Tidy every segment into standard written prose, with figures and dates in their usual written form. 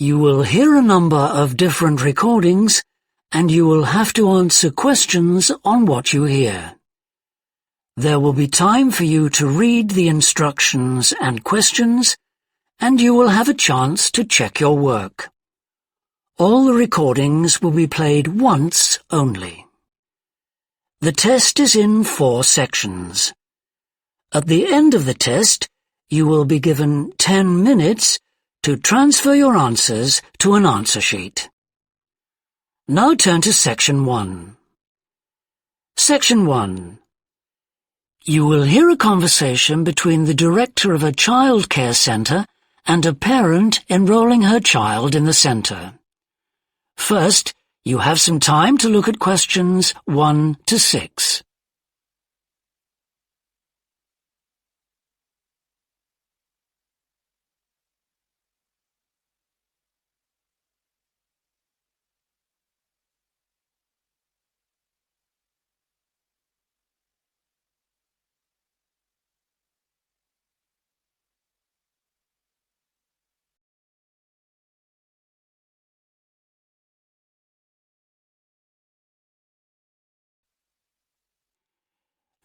You will hear a number of different recordings, and you will have to answer questions on what you hear. There will be time for you to read the instructions and questions, and you will have a chance to check your work. All the recordings will be played once only. The test is in 4 sections. At the end of the test, you will be given 10 minutes to transfer your answers to an answer sheet. Now turn to Section 1. Section 1. You will hear a conversation between the director of a child care centre and a parent enrolling her child in the centre. First, you have some time to look at questions 1 to 6.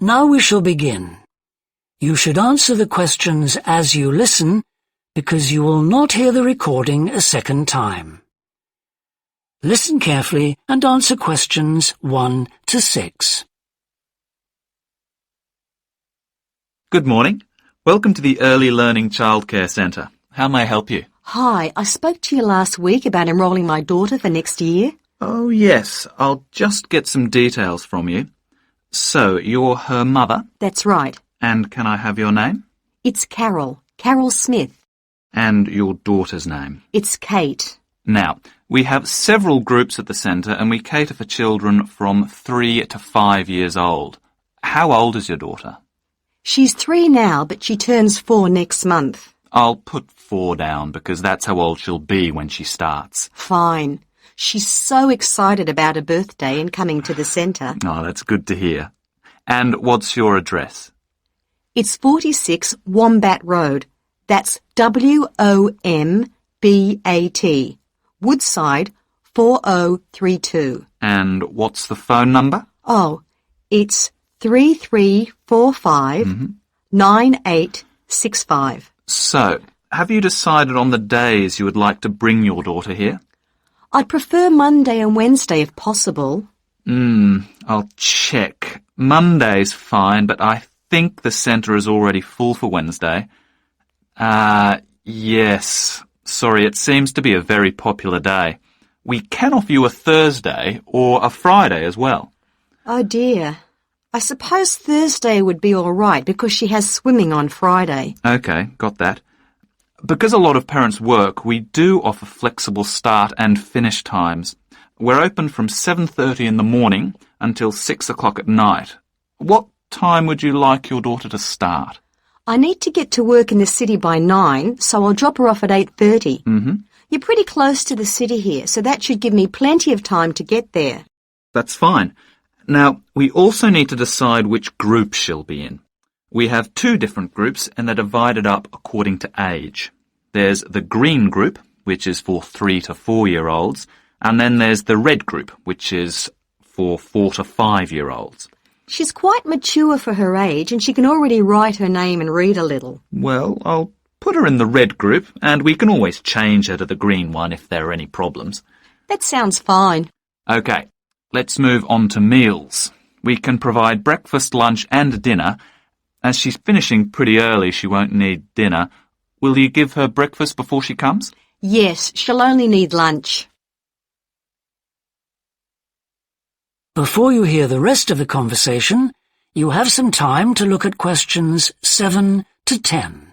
Now we shall begin. You should answer the questions as you listen, because you will not hear the recording a second time. Listen carefully and answer questions 1 to 6. Good morning. Welcome to the Early Learning Childcare Centre. How may I help you? Hi, I spoke to you last week about enrolling my daughter for next year. Oh, yes. I'll just get some details from you. So, you're her mother? That's right. And can I have your name? It's Carol Smith. And your daughter's name? It's Kate. Now, we have several groups at the centre and we cater for children from 3 to 5 years old. How old is your daughter? She's 3 now, but she turns 4 next month. I'll put 4 down because that's how old she'll be when she starts. Fine. She's so excited about her birthday and coming to the centre. Oh, that's good to hear. And what's your address? It's 46 Wombat Road. That's W-O-M-B-A-T. Woodside 4032. And what's the phone number? Oh, it's 3345-9865. So, have you decided on the days you would like to bring your daughter here? I'd prefer Monday and Wednesday if possible. I'll check. Monday's fine, but I think the centre is already full for Wednesday. Yes. Sorry, it seems to be a very popular day. We can offer you a Thursday or a Friday as well. Oh dear. I suppose Thursday would be all right because she has swimming on Friday. OK, got that. Because a lot of parents work, we do offer flexible start and finish times. We're open from 7:30 in the morning until 6 o'clock at night. What time would you like your daughter to start? I need to get to work in the city by 9, so I'll drop her off at 8:30. You're pretty close to the city here, so that should give me plenty of time to get there. That's fine. Now, we also need to decide which group she'll be in. We have 2 different groups and they're divided up according to age. There's the green group, which is for 3 to 4-year-olds, and then there's the red group, which is for 4 to 5-year-olds. She's quite mature for her age and she can already write her name and read a little. Well, I'll put her in the red group and we can always change her to the green one if there are any problems. That sounds fine. OK, let's move on to meals. We can provide breakfast, lunch and dinner. As she's finishing pretty early, she won't need dinner. Will you give her breakfast before she comes? Yes, she'll only need lunch. Before you hear the rest of the conversation, you have some time to look at questions 7 to 10.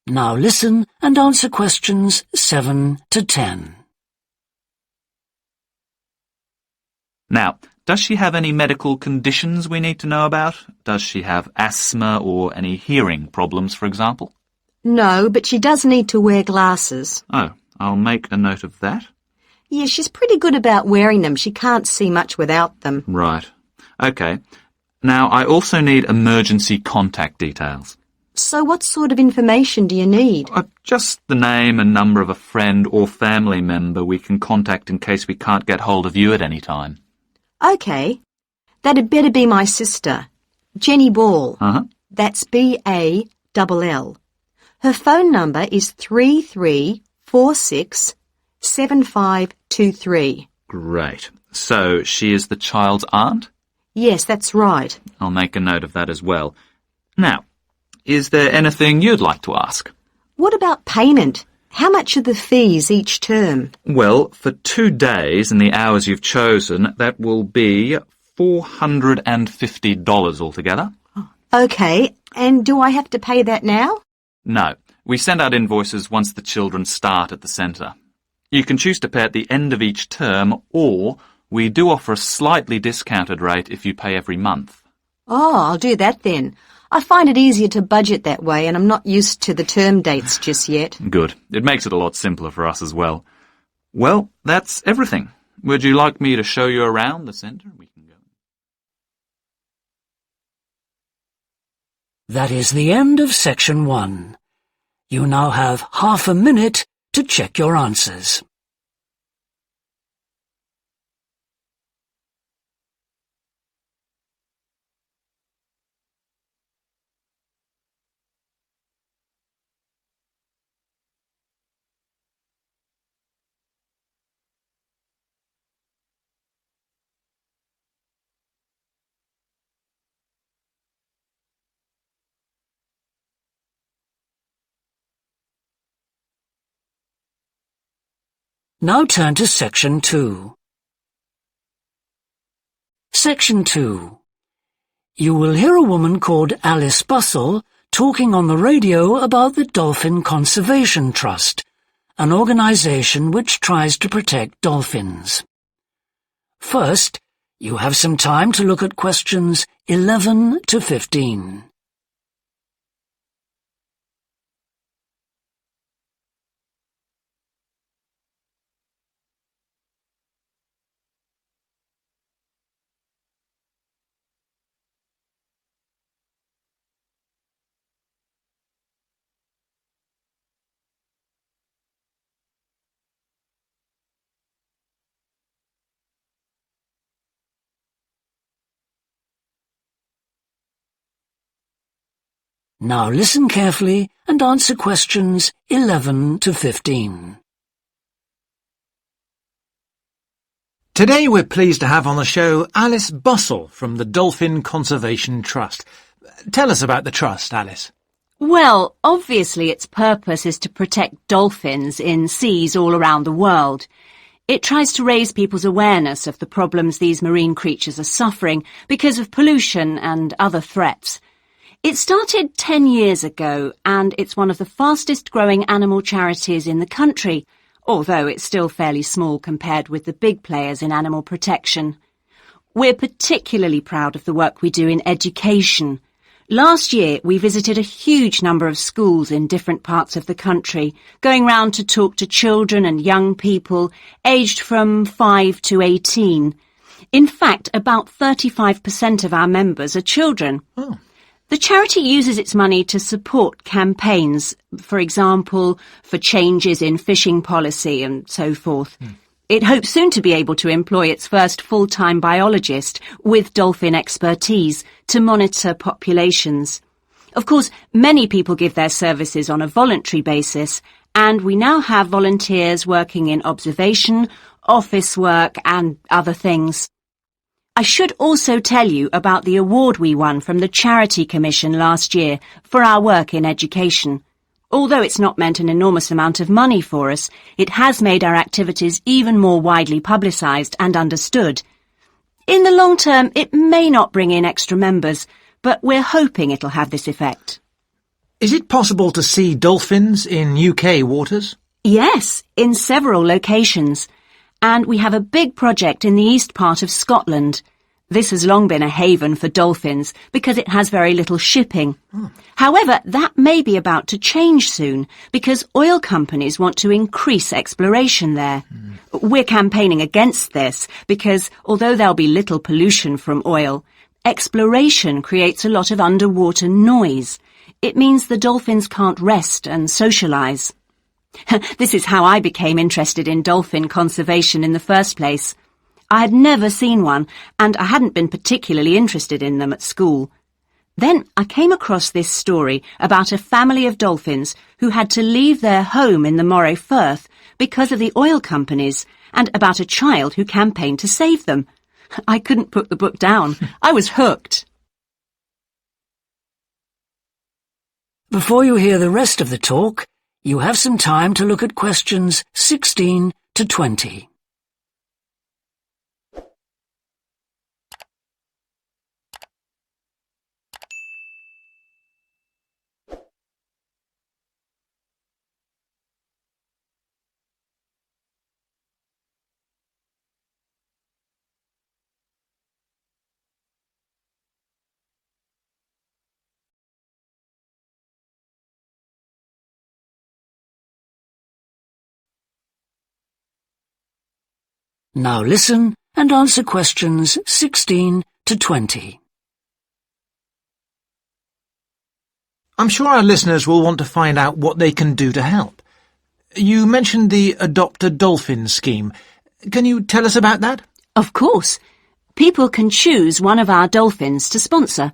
Now listen and answer questions 7 to 10. Now, does she have any medical conditions we need to know about? Does she have asthma or any hearing problems, for example? No, but she does need to wear glasses. Oh, I'll make a note of that. Yeah, she's pretty good about wearing them. She can't see much without them. Right. Okay. Now, I also need emergency contact details. So what sort of information do you need? Just the name and number of a friend or family member we can contact in case we can't get hold of you at any time. OK. That'd better be my sister, Jenny Ball. Uh-huh. That's B-A-L-L. Her phone number is 33467523. Great. So she is the child's aunt? Yes, that's right. I'll make a note of that as well. Now, is there anything you'd like to ask? What about payment? How much are the fees each term? Well, for 2 days and the hours you've chosen, that will be $450 altogether. OK, and do I have to pay that now? No, we send out invoices once the children start at the centre. You can choose to pay at the end of each term, or we do offer a slightly discounted rate if you pay every month. Oh, I'll do that then. I find it easier to budget that way, and I'm not used to the term dates just yet. Good. It makes it a lot simpler for us as well. Well, that's everything. Would you like me to show you around the centre? We can go. That is the end of section 1. You now have half a minute to check your answers. Now turn to Section 2. Section 2. You will hear a woman called Alice Bussell talking on the radio about the Dolphin Conservation Trust, an organisation which tries to protect dolphins. First, you have some time to look at questions 11 to 15. Now listen carefully and answer questions 11 to 15. Today we're pleased to have on the show Alice Bussell from the Dolphin Conservation Trust. Tell us about the trust, Alice. Well, obviously its purpose is to protect dolphins in seas all around the world. It tries to raise people's awareness of the problems these marine creatures are suffering because of pollution and other threats. It started 10 years ago, and it's one of the fastest growing animal charities in the country, although it's still fairly small compared with the big players in animal protection. We're particularly proud of the work we do in education. Last year, we visited a huge number of schools in different parts of the country, going round to talk to children and young people aged from 5 to 18. In fact, about 35% of our members are children. Oh. The charity uses its money to support campaigns, for example, for changes in fishing policy and so forth. It hopes soon to be able to employ its first full-time biologist with dolphin expertise to monitor populations. Of course, many people give their services on a voluntary basis, and we now have volunteers working in observation, office work and other things. I should also tell you about the award we won from the Charity Commission last year for our work in education. Although it's not meant an enormous amount of money for us, it has made our activities even more widely publicised and understood. In the long term, it may not bring in extra members, but we're hoping it'll have this effect. Is it possible to see dolphins in UK waters? Yes, in several locations. And we have a big project in the east part of Scotland. This has long been a haven for dolphins because it has very little shipping. However, that may be about to change soon because oil companies want to increase exploration there. We're campaigning against this because although there'll be little pollution from oil, exploration creates a lot of underwater noise. It means the dolphins can't rest and socialise. This is how I became interested in dolphin conservation in the first place. I had never seen one, and I hadn't been particularly interested in them at school. Then I came across this story about a family of dolphins who had to leave their home in the Moray Firth because of the oil companies, and about a child who campaigned to save them. I couldn't put the book down. I was hooked. Before you hear the rest of the talk, you have some time to look at questions 16 to 20. Now listen and answer questions 16 to 20. I'm sure our listeners will want to find out what they can do to help. You mentioned the Adopt a Dolphin scheme. Can you tell us about that? Of course. People can choose one of our dolphins to sponsor.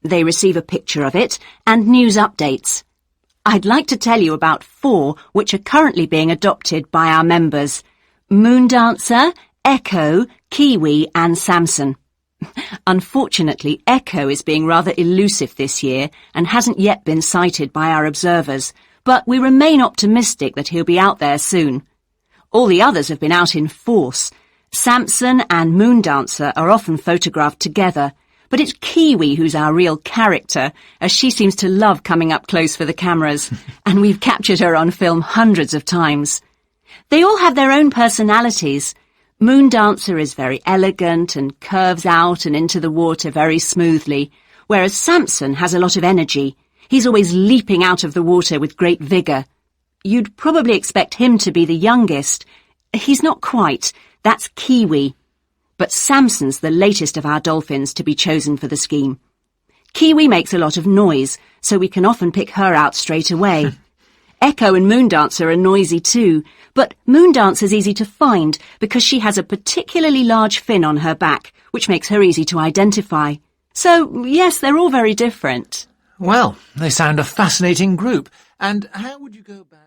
They receive a picture of it and news updates. I'd like to tell you about 4 which are currently being adopted by our members: Moondancer, Echo, Kiwi and Samson. Unfortunately, Echo is being rather elusive this year and hasn't yet been sighted by our observers, but we remain optimistic that he'll be out there soon. All the others have been out in force. Samson and Moondancer are often photographed together, but it's Kiwi who's our real character, as she seems to love coming up close for the cameras, and we've captured her on film hundreds of times. They all have their own personalities. Moondancer is very elegant and curves out and into the water very smoothly, whereas Samson has a lot of energy. He's always leaping out of the water with great vigour. You'd probably expect him to be the youngest. He's not quite. That's Kiwi. But Samson's the latest of our dolphins to be chosen for the scheme. Kiwi makes a lot of noise, so we can often pick her out straight away. Echo and Moondancer are noisy too, but Moondancer's easy to find because she has a particularly large fin on her back, which makes her easy to identify. So, yes, they're all very different. Well, they sound a fascinating group. And how would you go about...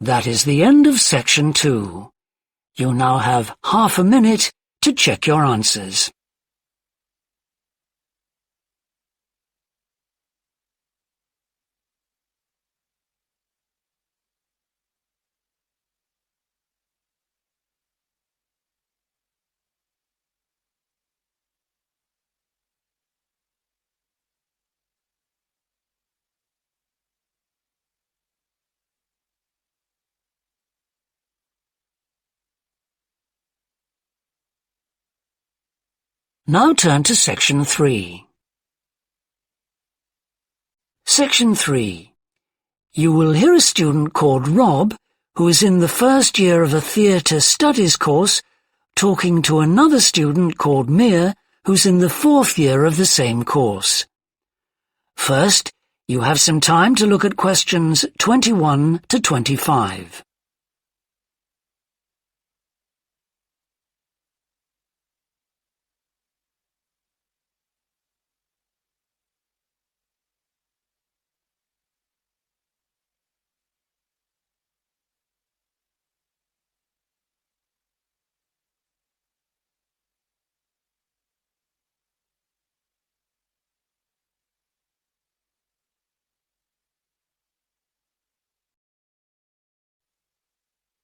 That is the end of section 2. You now have half a minute to check your answers. Now turn to section 3. Section 3. You will hear a student called Rob, who is in the first year of a theatre studies course, talking to another student called Mia, who's in the 4th year of the same course. First, you have some time to look at questions 21 to 25.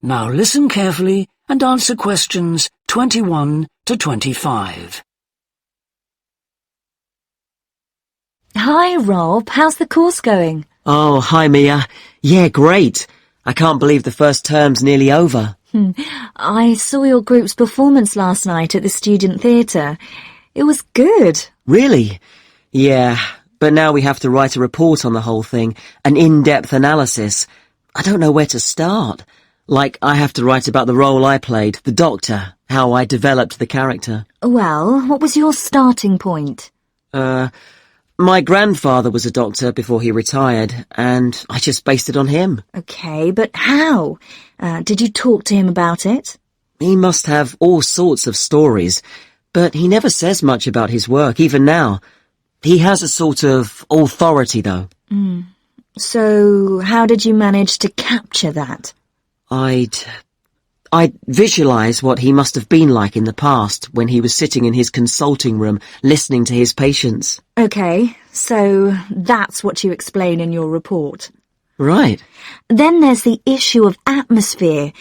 Now listen carefully and answer questions 21 to 25. Hi, Rob. How's the course going? Oh, hi, Mia. Yeah, great. I can't believe the first term's nearly over. I saw your group's performance last night at the student theatre. It was good. Really? Yeah, but now we have to write a report on the whole thing, an in-depth analysis. I don't know where to start. Like, I have to write about the role I played, the doctor, how I developed the character. Well, what was your starting point? My grandfather was a doctor before he retired, and I just based it on him. Okay, but how? Did you talk to him about it? He must have all sorts of stories, but he never says much about his work, even now. He has a sort of authority, though. So, how did you manage to capture that? I'd visualize what he must have been like in the past when he was sitting in his consulting room listening to his patients. Okay, so that's what you explain in your report. Right. Then there's the issue of atmosphere.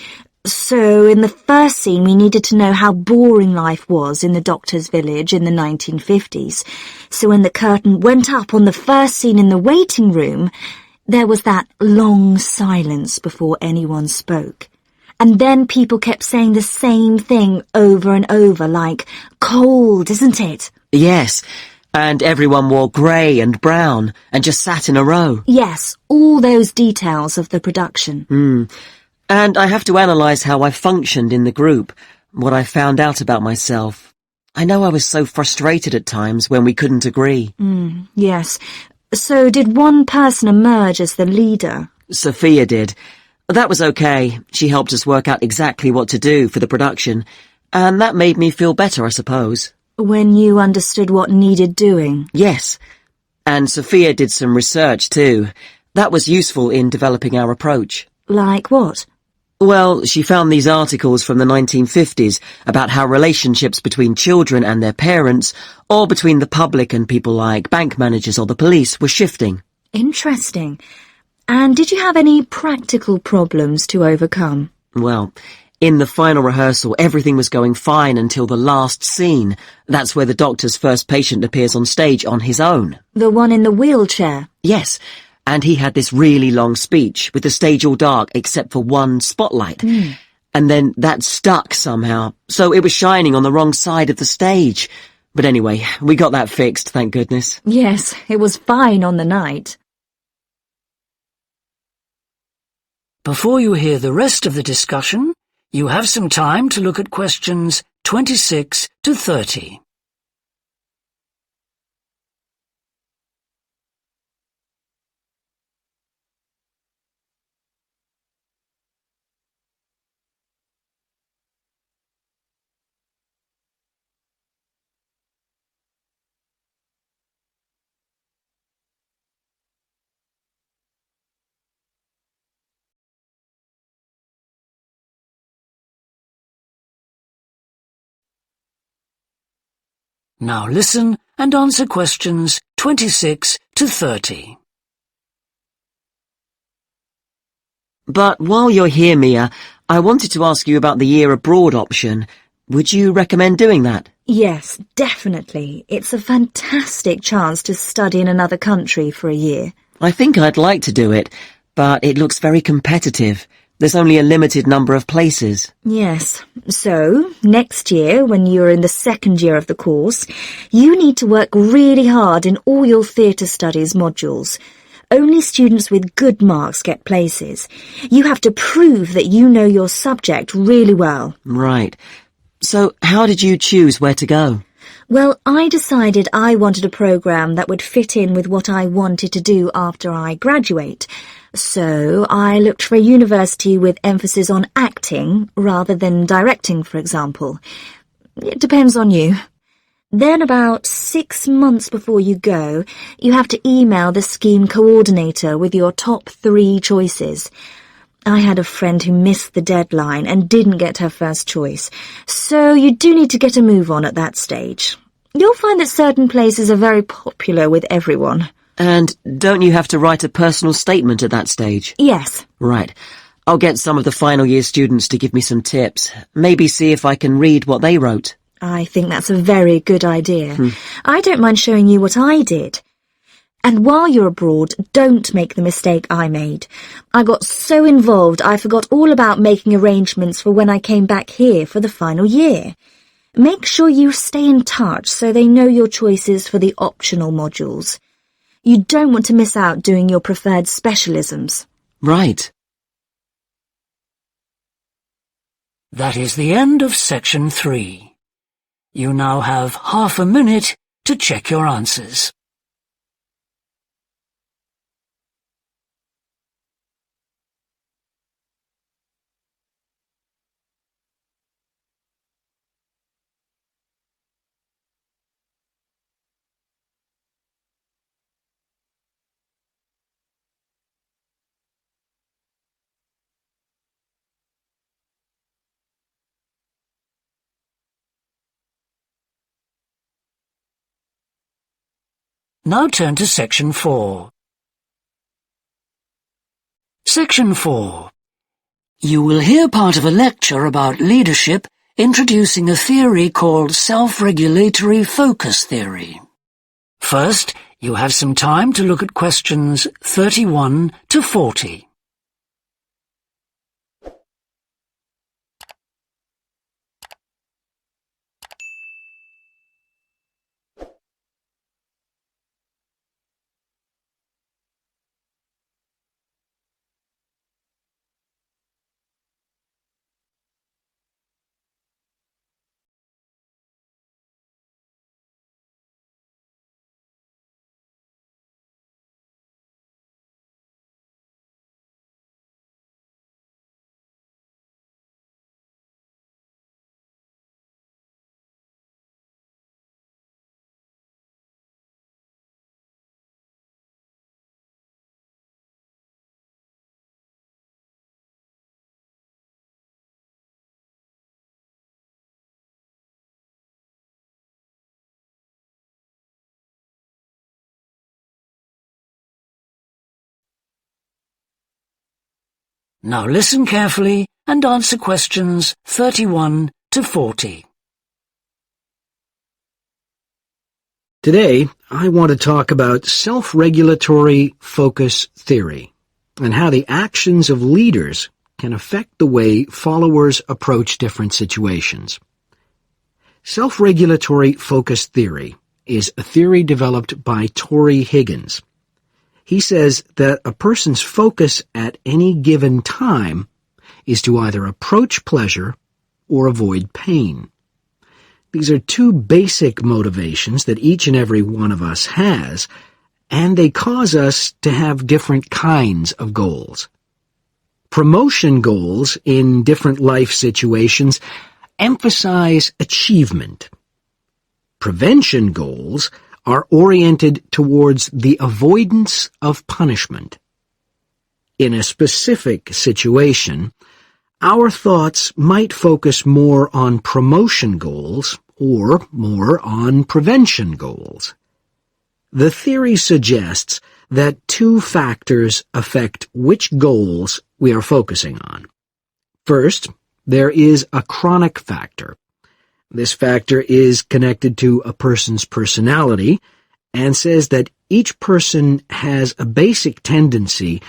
So in the first scene we needed to know how boring life was in the doctor's village in the 1950s. So when the curtain went up on the first scene in the waiting room, there was that long silence before anyone spoke. And then people kept saying the same thing over and over, like, cold, isn't it? Yes, and everyone wore grey and brown and just sat in a row. Yes, all those details of the production. And I have to analyse how I functioned in the group, what I found out about myself. I know I was so frustrated at times when we couldn't agree. Yes. So did one person emerge as the leader? Sophia did. That was okay. She helped us work out exactly what to do for the production, and that made me feel better, I suppose. When you understood what needed doing? Yes. And Sophia did some research, too. That was useful in developing our approach. Like what? Well, she found these articles from the 1950s about how relationships between children and their parents, or between the public and people like bank managers or the police, were shifting. Interesting. And did you have any practical problems to overcome? Well, in the final rehearsal, everything was going fine until the last scene. That's where the doctor's first patient appears on stage on his own. The one in the wheelchair? Yes, and he had this really long speech with the stage all dark except for one spotlight. And then that stuck somehow, so it was shining on the wrong side of the stage. But anyway, we got that fixed, thank goodness. Yes, it was fine on the night. Before you hear the rest of the discussion, you have some time to look at questions 26 to 30. Now listen and answer questions 26 to 30. But while you're here, Mia, I wanted to ask you about the year abroad option. Would you recommend doing that? Yes, definitely. It's a fantastic chance to study in another country for a year. I think I'd like to do it, but it looks very competitive. There's only a limited number of places. Yes. So, next year, when you're in the second year of the course, you need to work really hard in all your theatre studies modules. Only students with good marks get places. You have to prove that you know your subject really well. Right. So, how did you choose where to go? Well, I decided I wanted a programme that would fit in with what I wanted to do after I graduate. So I looked for a university with emphasis on acting rather than directing, for example. It depends on you. Then about 6 months before you go, you have to email the scheme coordinator with your top 3 choices. I had a friend who missed the deadline and didn't get her first choice, so you do need to get a move on at that stage. You'll find that certain places are very popular with everyone. And don't you have to write a personal statement at that stage? Yes. Right. I'll get some of the final year students to give me some tips. Maybe see if I can read what they wrote. I think that's a very good idea. I don't mind showing you what I did. And while you're abroad, don't make the mistake I made. I got so involved I forgot all about making arrangements for when I came back here for the final year. Make sure you stay in touch so they know your choices for the optional modules. You don't want to miss out doing your preferred specialisms. Right. That is the end of section 3. You now have half a minute to check your answers. Now turn to section 4. Section 4. You will hear part of a lecture about leadership introducing a theory called self-regulatory focus theory. First, you have some time to look at questions 31 to 40. Now listen carefully and answer questions 31 to 40. Today, I want to talk about self-regulatory focus theory and how the actions of leaders can affect the way followers approach different situations. Self-regulatory focus theory is a theory developed by Torrey Higgins. He says that a person's focus at any given time is to either approach pleasure or avoid pain. These are two basic motivations that each and every one of us has, and they cause us to have different kinds of goals. Promotion goals in different life situations emphasize achievement. Prevention goals are oriented towards the avoidance of punishment. In a specific situation, our thoughts might focus more on promotion goals or more on prevention goals. The theory suggests that two factors affect which goals we are focusing on. First, there is a chronic factor. This factor is connected to a person's personality and says that each person has a basic tendency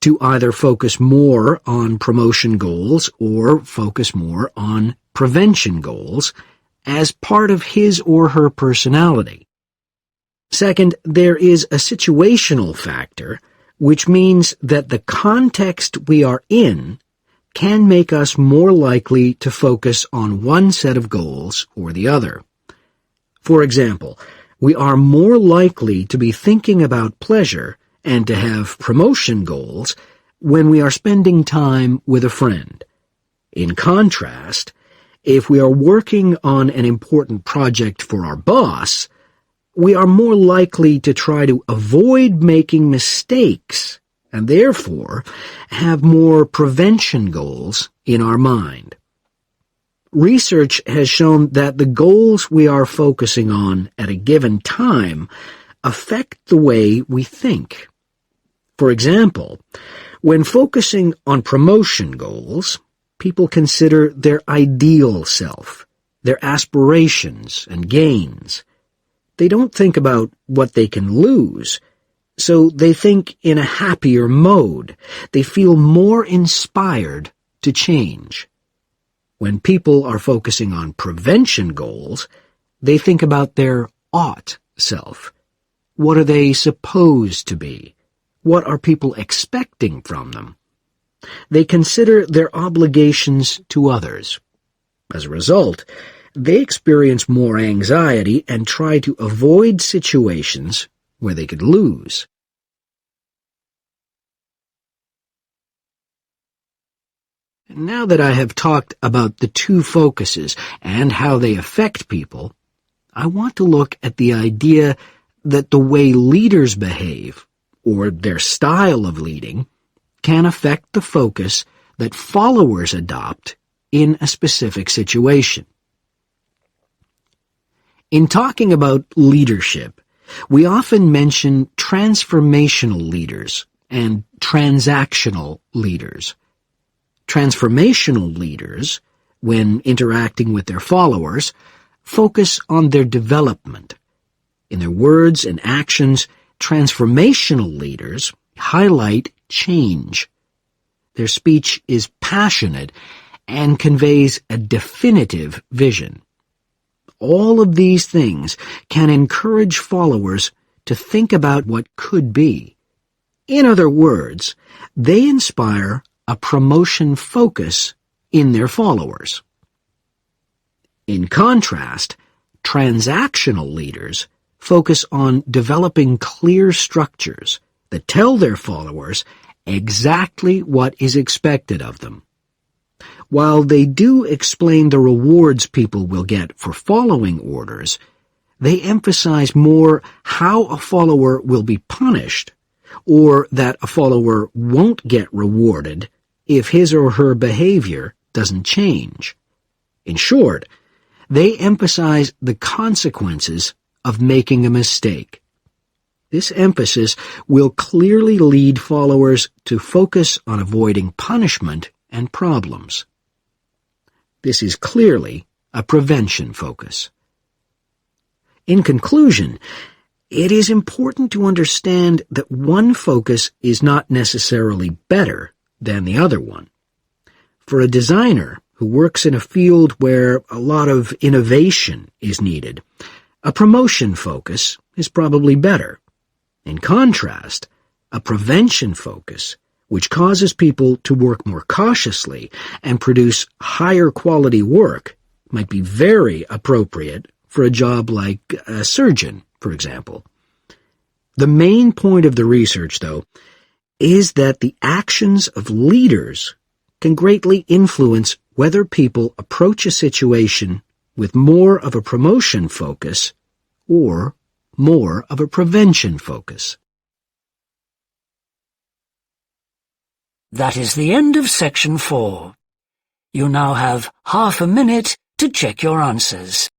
to either focus more on promotion goals or focus more on prevention goals as part of his or her personality. Second, there is a situational factor, which means that the context we are in can make us more likely to focus on one set of goals or the other. For example, we are more likely to be thinking about pleasure and to have promotion goals when we are spending time with a friend. In contrast, if we are working on an important project for our boss, we are more likely to try to avoid making mistakes and therefore have more prevention goals in our mind. Research has shown that the goals we are focusing on at a given time affect the way we think. For example, when focusing on promotion goals, people consider their ideal self, their aspirations and gains. They don't think about what they can lose. so they think in a happier mode. They feel more inspired to change. When people are focusing on prevention goals, they think about their ought self. What are they supposed to be? What are people expecting from them? They consider their obligations to others. As a result, they experience more anxiety and try to avoid situations where they could lose. Now that I have talked about the two focuses and how they affect people, I want to look at the idea that the way leaders behave, or their style of leading, can affect the focus that followers adopt in a specific situation. In talking about leadership, we often mention transformational leaders and transactional leaders. Transformational leaders, when interacting with their followers, focus on their development. In their words and actions, transformational leaders highlight change. Their speech is passionate and conveys a definitive vision. All of these things can encourage followers to think about what could be. In other words, they inspire a promotion focus in their followers. In contrast, transactional leaders focus on developing clear structures that tell their followers exactly what is expected of them. While they do explain the rewards people will get for following orders, they emphasize more how a follower will be punished, or that a follower won't get rewarded if his or her behavior doesn't change. In short, they emphasize the consequences of making a mistake. This emphasis will clearly lead followers to focus on avoiding punishment and problems. This is clearly a prevention focus. In conclusion, it is important to understand that one focus is not necessarily better than the other one. For a designer who works in a field where a lot of innovation is needed, a promotion focus is probably better. In contrast, a prevention focus, which causes people to work more cautiously and produce higher quality work, might be very appropriate for a job like a surgeon, for example. The main point of the research, though, is that the actions of leaders can greatly influence whether people approach a situation with more of a promotion focus or more of a prevention focus. That is the end of section 4. You now have half a minute to check your answers.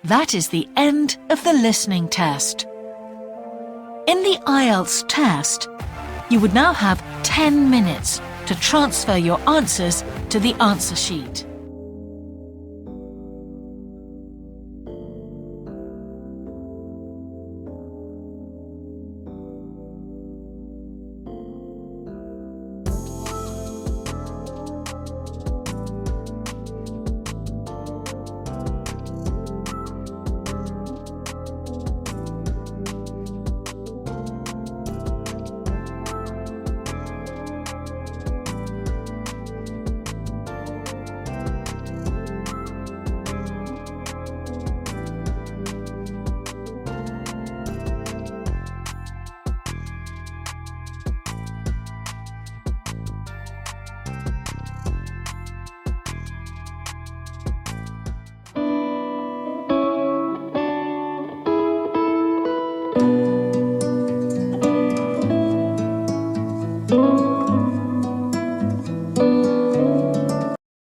That is the end of the listening test. In the IELTS test, you would now have 10 minutes to transfer your answers to the answer sheet.